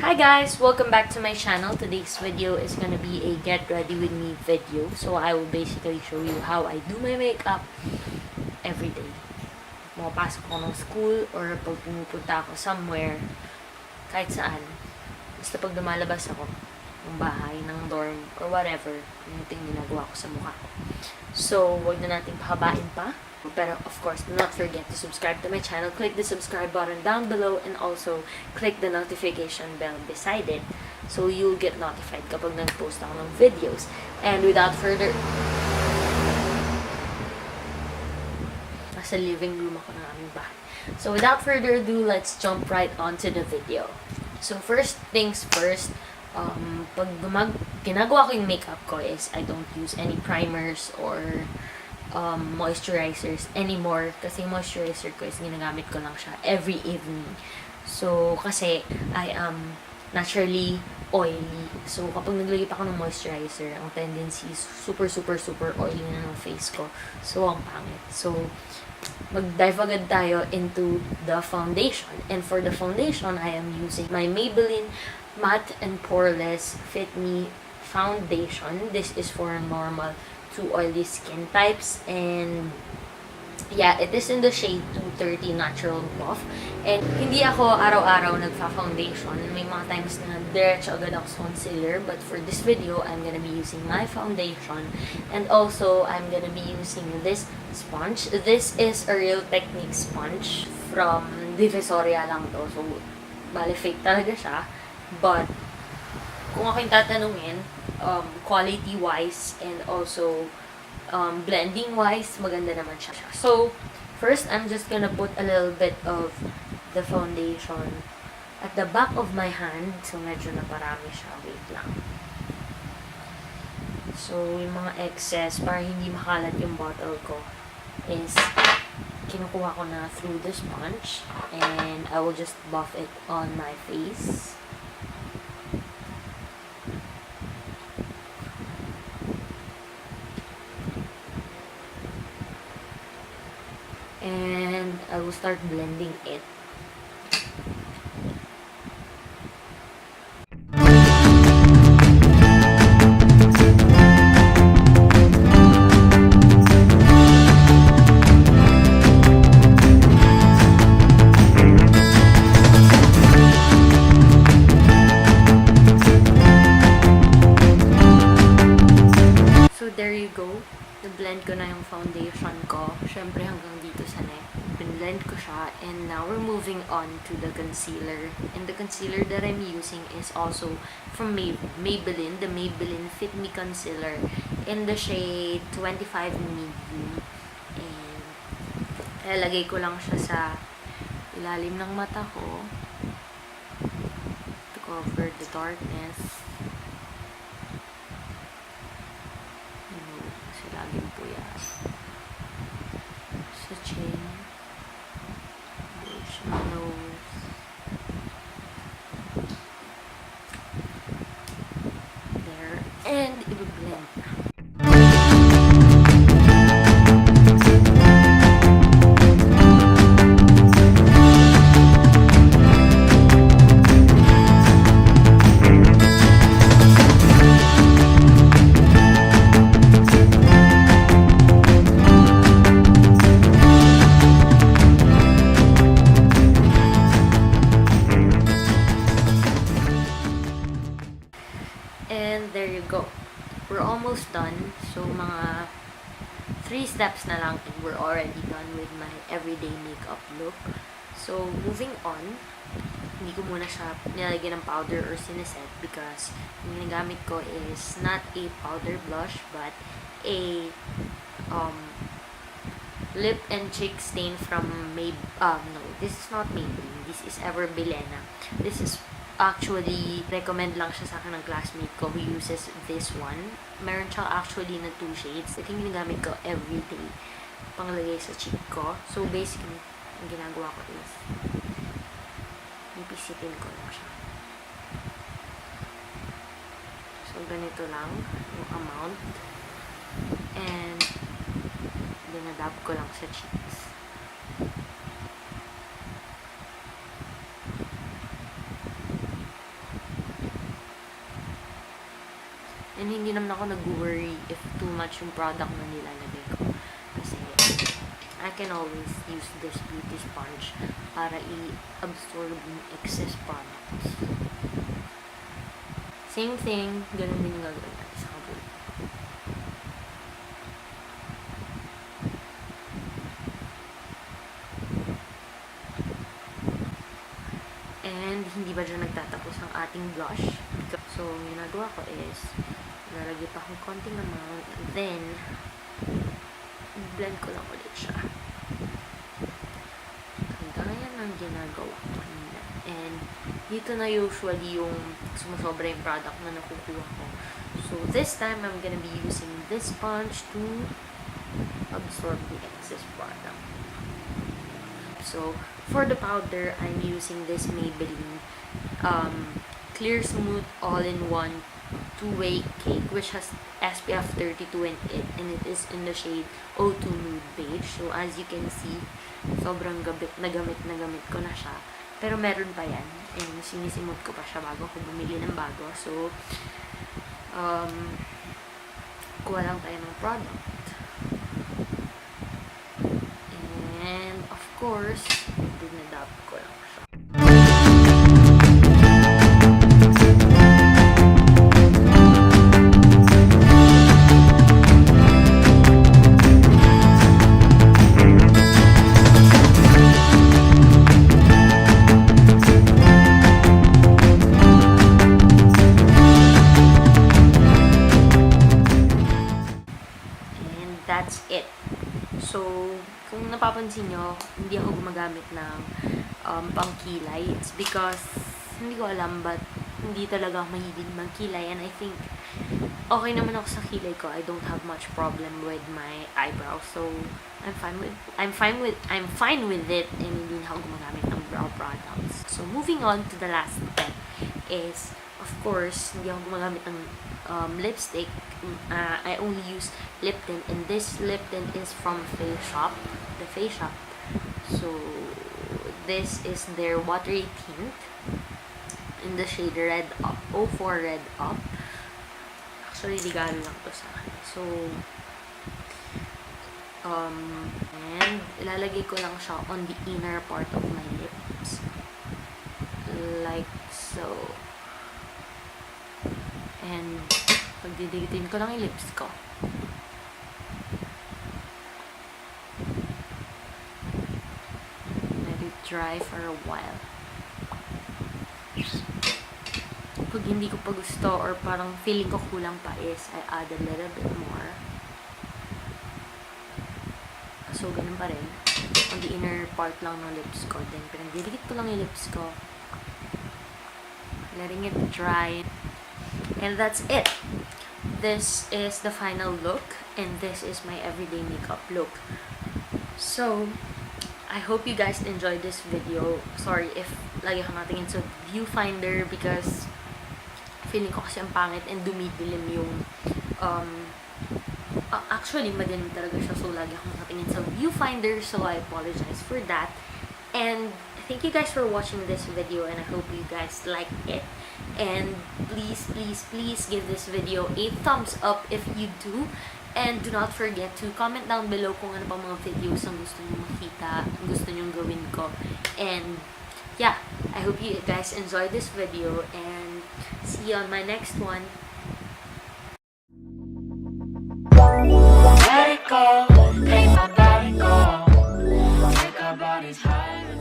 Hi guys! Welcome back to my channel. Today's video is gonna be a get ready with me video. So I will basically show you how I do my makeup every day. Pumapasok ako ng school or pag pumupunta ako somewhere, kahit saan. Basta pag lumalabas ako ng bahay, ng dorm, or whatever, yung ginagawa ko sa mukha ko. So, huwag na natin pahabain pa. Pero of course, do not forget to subscribe to my channel. Click the subscribe button down below and also click the notification bell beside it so you'll get notified kapag nag-post ako ng videos. And without further... Nasa living room ako ng aming bahay. So without further ado, let's jump right onto the video. So first things first, pag ginagawa ko yung makeup ko is I don't use any primers or moisturizers anymore kasi moisturizer ko is ginagamit ko lang siya every evening. So, kasi I am naturally oily. So, kapag naglagay pa ako ng moisturizer, ang tendency is super oily na ng face ko. So, ang pangit. So, mag-dive agad tayo into the foundation. And for the foundation, I am using my Maybelline Matte and Poreless Fit Me Foundation. This is for normal to oily skin types, and yeah, it is in the shade 230 Natural Buff. And hindi ako araw-araw nagfa-foundation. May mga times na diretso agad ako sa concealer, but for this video, I'm gonna be using my foundation, and also I'm gonna be using this sponge. This is a Real Technique sponge from Divisoria lang to, so bale fake talaga siya, but kung aking tatanungin, quality-wise and also blending-wise, maganda naman siya. So, first, I'm just gonna put a little bit of the foundation at the back of my hand. So, medyo naparami siya. Wait lang. So, yung mga excess, para hindi makalat yung bottle ko, is kinukuha ko na through the sponge. And I will just buff it on my face. And I will start blending it. So there you go. Na-blend ko na yung foundation ko. Syempre hanggang dito sa neck. Blend ko siya. And now we're moving on to the concealer. And the concealer that I'm using is also from Maybelline. The Maybelline Fit Me Concealer in the shade 25 Medium. And ilalagay ko lang siya sa ilalim ng mata ko to cover the darkness. Laging po yan. Sa chin. Sa nose. There. And i-blend na. And there you go. We're almost done. So, mga 3 steps na lang and we're already done with my everyday makeup look. So, moving on, hindi ko muna siya nilagyan ng powder or sineset because yung ginagamit ko is not a powder blush but a lip and cheek stain from no, this is not Maybelline. This is EVERDAY. This is actually, recommend lang siya sa akin ng classmate ko who uses this one. Meron siyang actually na 2 shades. Ito yung ginagamit ko everyday panglagay sa cheek ko. So, basically, ang ginagawa ko is ipisitin ko lang siya. So, ganito lang yung amount. And, dinadab ko lang sa cheeks. And hindi naman ako nag-worry if too much yung product na nilalagay ko. Kasi, I can always use this beauty sponge para i-absorb yung excess products. Same thing, ganun din yung gagawin natin sa kabul. And hindi ba dyan nagtatapos ang ating blush? So, ginagawa ko is, lalagay pa akong konting amount, then, blend ko lang ulit siya. Gaya ng ginagawa ko kanina. And, dito na usually yung sumusobra yung product na nakukuha ko. So, this time, I'm gonna be using this sponge to absorb the excess product. So, for the powder, I'm using this Maybelline Clear Smooth All-in-One Two-Way Cake, which has SPF 32 in it, and it is in the shade O2 Nude Beige. So, as you can see, sobrang nagamit ko na siya. Pero meron pa yan, and sinisimot ko pa siya bago ko bumili ng bago. So, kuha lang tayo ng product. And, of course, dinadab ko lang siya. That's it. So, kung napapansin nyo, hindi ako gumagamit ng pangkilay. It's because, hindi ko alam, but hindi talaga ako mahilig magkilay. And I think, okay naman ako sa kilay ko. I don't have much problem with my eyebrows. So, I'm fine with it, and hindi na ako gumagamit ng brow products. So, moving on to the last step is, of course, hindi ako gumagamit ng lipstick. I only use lip tint, and this lip tint is from the Face Shop. So, this is their watery tint in the shade Red Up, 04 Red Up. Actually, regalo lang to sa akin. So, and ilalagay ko lang siya on the inner part of my lips. Like so. And, pagdidikitin ko lang yung lips ko. Let it dry for a while. Pag hindi ko pa gusto or parang feeling ko kulang pa is I add a little bit more. So, ganun pa rin. On the inner part lang ng lips ko. Then, pinagdidikit ko lang yung lips ko. Letting it dry. And that's it. This is the final look, and this is my everyday makeup look. So, I hope you guys enjoyed this video. Sorry if lagi akong natingin sa viewfinder because feeling ko kasi ang pangit and dumidilim yung actually madilim talaga siya, so lagi akong nakatingin sa viewfinder, so I apologize for that. And thank you guys for watching this video, and I hope you guys liked it. And please give this video a thumbs up if you do. And do not forget to comment down below kung ano pa mga videos ang gusto nyo makita, ang gusto nyo gawin ko. And yeah, I hope you guys enjoyed this video, and see you on my next one. Let it go, make my body go, make our bodies higher.